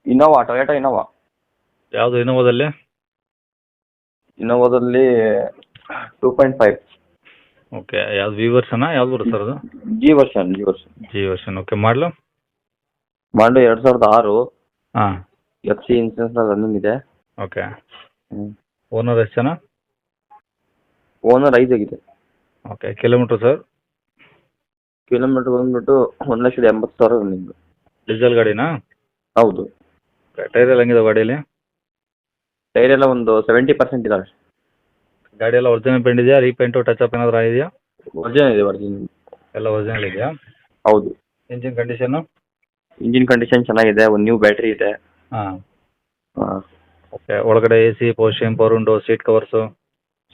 Innova, Toyota Innova. ಯಾವುದು ಇನೋವಾದಲ್ಲಿ? ಇನೋವಾದಲ್ಲಿ 2.5. Okay, ಯಾವ್ದು V ವರ್ಷನಾ ಯಾವ್ದು ಬರುತ್ತೆ ಸರ್ ಅದು? G version, G version. G version. Okay, ಮಾಡಲು? ಮಾಡಲು 2006. ಹಾಂ. ಎಫ್ ಸಿ ಇನ್ಸೂರೆನ್ಸ್ ರನ್ನಿಂಗ್ ಇದೆ. ಓಕೆ. ಹ್ಞೂ. ಓನರ್ ಎಷ್ಟು ಜನ? ಓನರ್ 5 ಆಗಿದೆ. Okay, kilometre sir? ಕಿಲೋಮೀಟರ್ ಬಂದ್ಬಿಟ್ಟು 1,80,000 ರನ್ನಿಂಗ್. ಡೀಸೆಲ್ ಗಾಡಿನಾ? ಹೌದು. ಟೈರ್ ಎಲ್ಲ ಹೆಂಗಿದೆ ಗಾಡೀಲಿ? ಟೈರ್ ಎಲ್ಲ ಒಂದು 70% ಇದಾವೆ. ಗಾಡಿ ಎಲ್ಲ ಒರಿಜಿನಲ್ ಪೇಂಟ್ ಇದೆಯಾ, ರೀಪೇಂಟು ಟಚ್ ಅಪ್ ಏನಾದರೂ ಆಗಿದೆಯಾ? ಒರಿಜಿನಲ್ ಇದೆ, ಒರಿಜಿನಲ್. ಎಲ್ಲ ಒರಿಜಿನಲ್ ಇದೆಯಾ? ಹೌದು. Engine condition? ಇಂಜಿನ್ ಕಂಡೀಷನ್ ಚೆನ್ನಾಗಿದೆ, ಒಂದು ನ್ಯೂ ಬ್ಯಾಟ್ರಿ ಇದೆ. ಹಾಂ. ಹಾಂ. ಓಕೆ, ಒಳಗಡೆ A C, posting, power window, seat covers?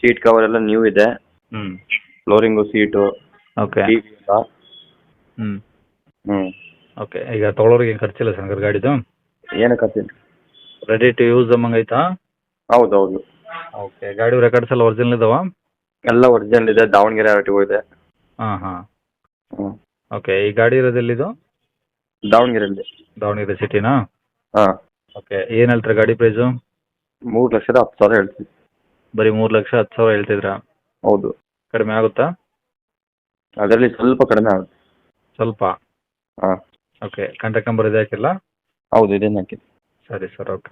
Seat cover ಎಲ್ಲ ನ್ಯೂ ಇದೆ. ಹ್ಞೂ. Flooring, seat, okay. ಟಿವಿ ಎಲ್ಲ. ಹ್ಞೂ. ಹ್ಞೂ. ಓಕೆ, ಈಗ ತೊಗೊಳೋರಿಗೆ ಏನು ಖರ್ಚಿಲ್ಲ ಸರ್ ಗಾಡಿದು? ಏನು ಕತ್ತಿಲ್ಲ. ರೆಡಿ ಟು ಯೂಸ್ ಅಮ್ಮಂಗೆ ಐತಾ? ಹೌದು, ಹೌದು. ಓಕೆ, ಗಾಡಿ ರೆಕಾರ್ಡ್ಸ್ ಎಲ್ಲ ಒರಿಜಿನಲ್ ಇದಾವಾ? ಎಲ್ಲ ಒರಿಜಿನಲ್ ಇದೆ, ದಾವಣಗೆರೆ ಆರ್.ಟಿ.ಓ ಇದೆ. ಹಾಂ ಹಾಂ. ಹ್ಞೂ. ಓಕೆ, ಈ ಗಾಡಿ ಇರೋದು ಎಲ್ಲಿದು? ದಾವಣಗೆರೆಯಲ್ಲಿ. ದಾವಣಗೆರೆ ಸಿಟಿನಾ? ಹಾಂ. ಓಕೆ, ಏನು ಹೇಳ್ತೀರಾ ಗಾಡಿ ಪ್ರೈಸು? 3,10,000 ಹೇಳ್ತೀವಿ. ಬರೀ 3,10,000 ಹೇಳ್ತಿದ್ರಾ? ಹೌದು. ಕಡಿಮೆ ಆಗುತ್ತಾ? ಅದರಲ್ಲಿ ಸ್ವಲ್ಪ ಕಡಿಮೆ ಆಗುತ್ತೆ. ಸ್ವಲ್ಪ? ಹಾಂ. ಓಕೆ, ಕಾಂಟ್ಯಾಕ್ಟ್ ನಂಬರ್ ಇದೆ ಹಾಕಿಲ್ಲ? ಹೌದು, ಇದೇನು ಹಾಕಿದೆ. ಸರಿ ಸರ್, ಓಕೆ.